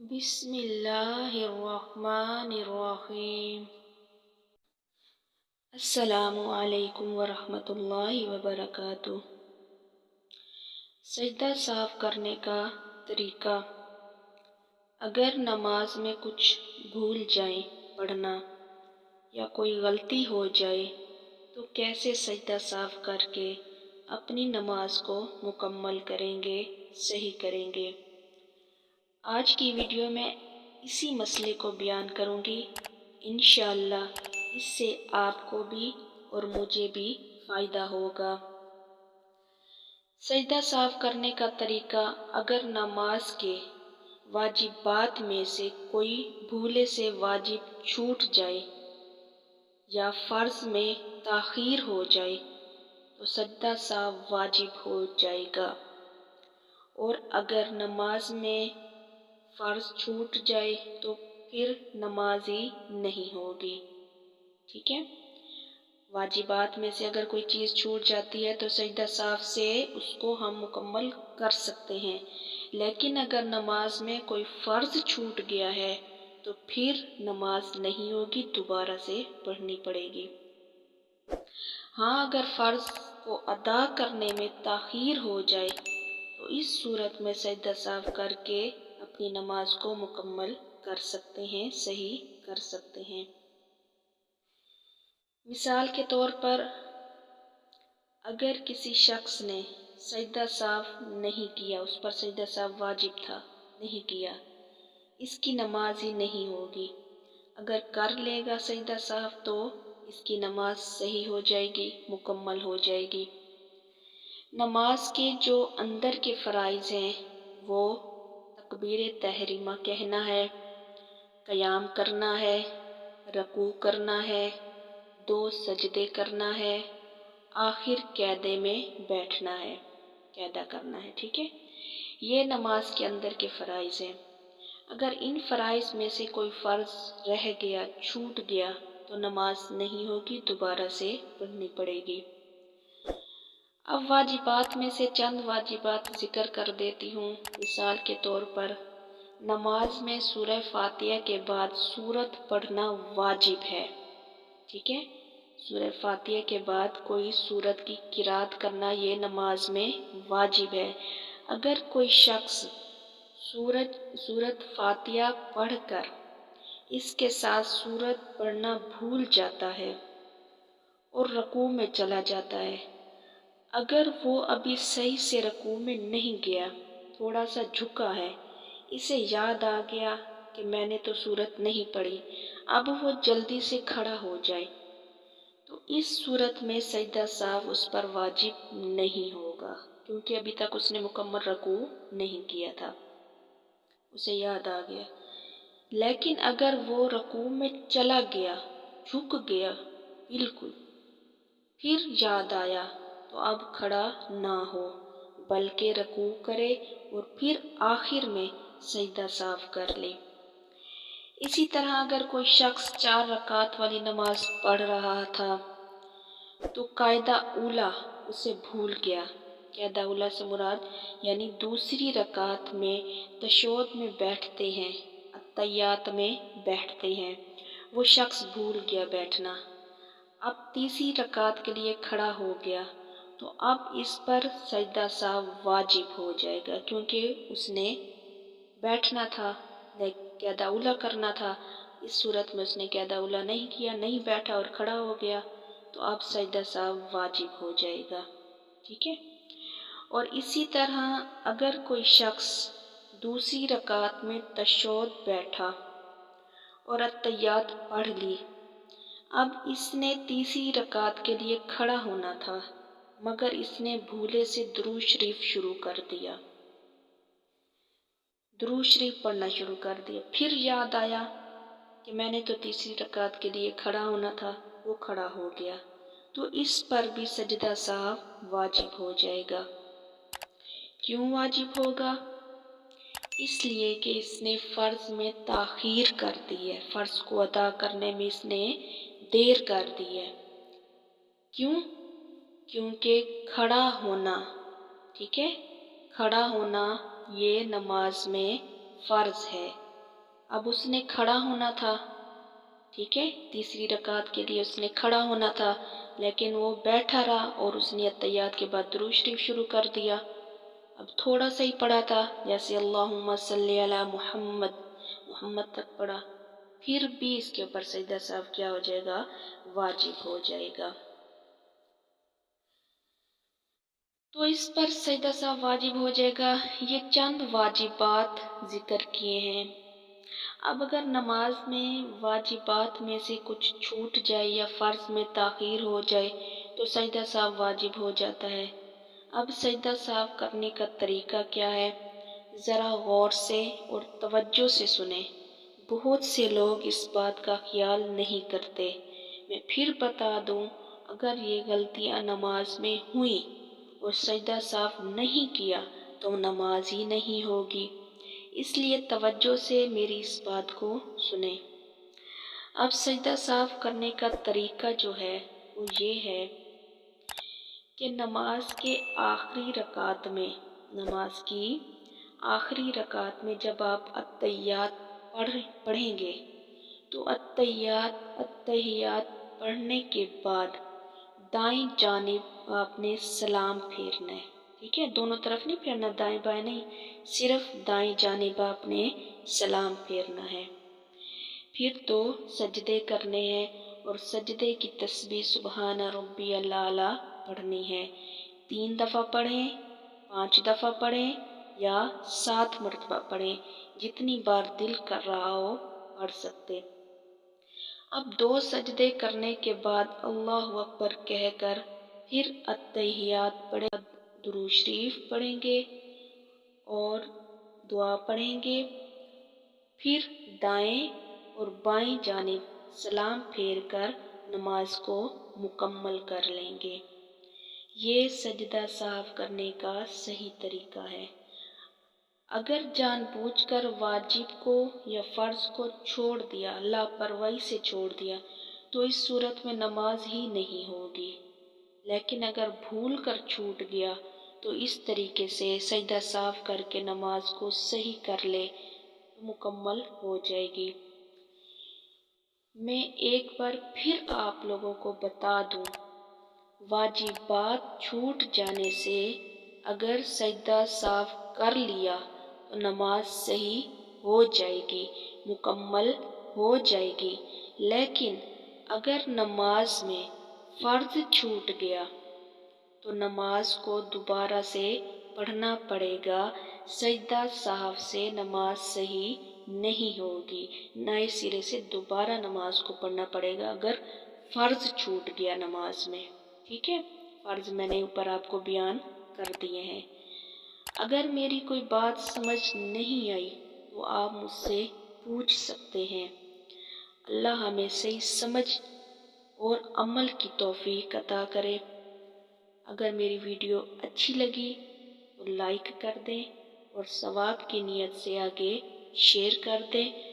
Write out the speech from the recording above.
बिस्मिल्लाहिर्रहमानिर्रहीम। अस्सलामु अलैकुम वरहमतुल्लाहि वबरकातुह। सजदा साफ करने का तरीका। अगर नमाज में कुछ भूल जाए पढ़ना या कोई गलती हो जाए तो कैसे सजदा साफ करके अपनी नमाज को मुकम्मल करेंगे, सही करेंगे। आज की वीडियो में इसी मसले को बयान करूंगी। इंशाअल्लाह इससे आपको भी और मुझे भी फ़ायदा होगा। सजदा साफ करने का तरीका। अगर नमाज के वाजिबात में से कोई भूले से वाजिब छूट जाए या फ़र्ज में ताख़ीर हो जाए तो सजदा साफ वाजिब हो जाएगा। और अगर नमाज में फ़र्ज छूट जाए तो फिर नमाज ही नहीं होगी। ठीक है, वाजिबात में से अगर कोई चीज़ छूट जाती है तो सजदा साफ से उसको हम मुकम्मल कर सकते हैं। लेकिन अगर नमाज में कोई फ़र्ज छूट गया है तो फिर नमाज नहीं होगी, दोबारा से पढ़नी पड़ेगी। हाँ, अगर फ़र्ज को अदा करने में ताख़ीर हो जाए तो इस सूरत में सजदा साफ करके अपनी नमाज को मुकम्मल कर सकते हैं, सही कर सकते हैं। मिसाल के तौर पर अगर किसी शख्स ने सजदा साफ नहीं किया, उस पर सजदा साफ वाजिब था, नहीं किया, इसकी नमाज ही नहीं होगी। अगर कर लेगा सजदा साफ तो इसकी नमाज सही हो जाएगी, मुकम्मल हो जाएगी। नमाज के जो अंदर के फ़राइज़ हैं वो तकबीर तहरीमा कहना है, क़याम करना है, रकू करना है, 2 सजदे करना है, आखिर क़यादे में बैठना है, क़यादा करना है। ठीक है, ये नमाज के अंदर के फ़राइज़ हैं। अगर इन फ़राइज़ में से कोई फ़र्ज़ रह गया, छूट गया तो नमाज नहीं होगी, दोबारा से पढ़नी पड़ेगी। अब वाजिबात में से चंद वाजिबात ज़िक्र कर देती हूँ। मिसाल के तौर पर नमाज में सूरह फ़ातिहा के बाद सूरत पढ़ना वाजिब है। ठीक है, सूरह फ़ातिहा के बाद कोई सूरत की क़िरात करना ये नमाज में वाजिब है। अगर कोई शख्स सूरत फ़ातिहा पढ़कर इसके साथ सूरत पढ़ना भूल जाता है और रकू में चला जाता है, अगर वो अभी सही से रकू में नहीं गया, थोड़ा सा झुका है, इसे याद आ गया कि मैंने तो सूरत नहीं पढ़ी, अब वो जल्दी से खड़ा हो जाए तो इस सूरत में सजदा साफ उस पर वाजिब नहीं होगा, क्योंकि अभी तक उसने मुकम्मल रकू नहीं किया था, उसे याद आ गया। लेकिन अगर वो रकू में चला गया, झुक गया बिल्कुल, फिर याद आया तो अब खड़ा ना हो, बल्कि रकू करे और फिर आखिर में सजदा साफ कर ले। इसी तरह अगर कोई शख्स 4 रकात वाली नमाज पढ़ रहा था तो कायदा उला उसे भूल गया। कायदा उला से मुराद यानी दूसरी रकात में तशहुद में बैठते हैं, अत्तहियात में बैठते हैं, वो शख्स भूल गया बैठना, अब तीसरी रकात के लिए खड़ा हो गया तो अब इस पर सजदा साफ वाजिब हो जाएगा, क्योंकि उसने बैठना था, क़यादा उला करना था। इस सूरत में उसने क़यादा उला नहीं किया, नहीं बैठा और खड़ा हो गया तो अब सजदा साफ वाजिब हो जाएगा। ठीक है, और इसी तरह अगर कोई शख्स दूसरी रकात में तशहुद बैठा और अत्तहियात पढ़ ली, अब इसने तीसरी रकात के लिए खड़ा होना था, मगर इसने भूले से दुरूद शरीफ शुरू कर दिया, दुरूद शरीफ पढ़ना शुरू कर दिया, फिर याद आया कि मैंने तो तीसरी रकात के लिए खड़ा होना था, वो खड़ा हो गया तो इस पर भी सजदा साफ वाजिब हो जाएगा। क्यों वाजिब होगा? इसलिए कि इसने फ़र्ज में ताख़ीर कर दी है, फ़र्ज को अदा करने में इसने देर कर दी है। क्यों? क्योंकि खड़ा होना, ठीक है, खड़ा होना ये नमाज में फ़र्ज है, अब उसने खड़ा होना था, ठीक है, तीसरी रकात के लिए उसने खड़ा होना था, लेकिन वो बैठा रहा और उसने अत्तहियात के बाद दुरूद शरीफ शुरू कर दिया। अब थोड़ा सा ही पढ़ा था, जैसे अल्लाहुम्मा सल्ली अला मुहम्मद, मुहम्मद तक पढ़ा, फिर भी इसके ऊपर सजदा साहब क्या हो जाएगा, वाजिब हो जाएगा। तो इस पर सजदा साहब वाजिब हो जाएगा। ये चंद वाजिबात जिक्र किए हैं। अब अगर नमाज में वाजिबात में से कुछ छूट जाए या फ़र्ज में ताख़ीर हो जाए तो सजदा साहब वाजिब हो जाता है। अब सजदा साहब करने का तरीका क्या है, ज़रा गौर से और तवज्जो से सुने। बहुत से लोग इस बात का ख्याल नहीं करते। मैं फिर बता दूं, अगर ये गलतियां नमाज में हुई और सजदा साफ नहीं किया तो नमाज ही नहीं होगी। इसलिए तवज्जो से मेरी इस बात को सुने। अब सजदा साफ करने का तरीका जो है वो ये है कि नमाज के आखिरी रकात में, नमाज की आखिरी रकात में जब आप अत्तहियात पढ़ेंगे तो अत्तहियात पढ़ने के बाद दाएं जानिब आपने सलाम फेरना है, ठीक है, दोनों तरफ नहीं फेरना, दाएं बाएं नहीं, सिर्फ दाएं जानिब आपने सलाम फेरना है। फिर तो सजदे करने हैं और सजदे की तस्बीह सुबहान रब्बियल आला पढ़नी है। 3 दफ़ा पढ़ें, 5 दफ़ा पढ़ें या 7 मरतबा पढ़ें, जितनी बार दिल कर रहा हो पढ़ सकते। अब 2 सजदे करने के बाद अल्लाहु अकबर कहकर फिर अत्तहियात पढ़े, दुरूद शरीफ पढ़ेंगे और दुआ पढ़ेंगे, फिर दाएं और बाएं जानिब सलाम फेर कर नमाज को मुकम्मल कर लेंगे। ये सजदा साफ करने का सही तरीका है। अगर जानबूझकर वाजिब को या फ़र्ज को छोड़ दिया, लापरवाही से छोड़ दिया, तो इस सूरत में नमाज ही नहीं होगी। लेकिन अगर भूल कर छूट गया तो इस तरीके से सजदा साफ करके नमाज को सही कर ले तो मुकम्मल हो जाएगी। मैं एक बार फिर आप लोगों को बता दूं, वाजिबात छूट जाने से अगर सजदा साफ कर लिया तो नमाज सही हो जाएगी, मुकम्मल हो जाएगी। लेकिन अगर नमाज में फ़र्ज छूट गया तो नमाज को दोबारा से पढ़ना पड़ेगा। सजदा साहब से नमाज सही नहीं होगी, नए सिरे से दोबारा नमाज को पढ़ना पड़ेगा अगर फ़र्ज छूट गया नमाज में, ठीक है। फ़र्ज मैंने ऊपर आपको बयान कर दिए हैं। अगर मेरी कोई बात समझ नहीं आई तो आप मुझसे पूछ सकते हैं। अल्लाह हमें सही समझ और अमल की तौफीक अता करे। अगर मेरी वीडियो अच्छी लगी तो लाइक कर दें और सवाब की नीयत से आगे शेयर कर दें।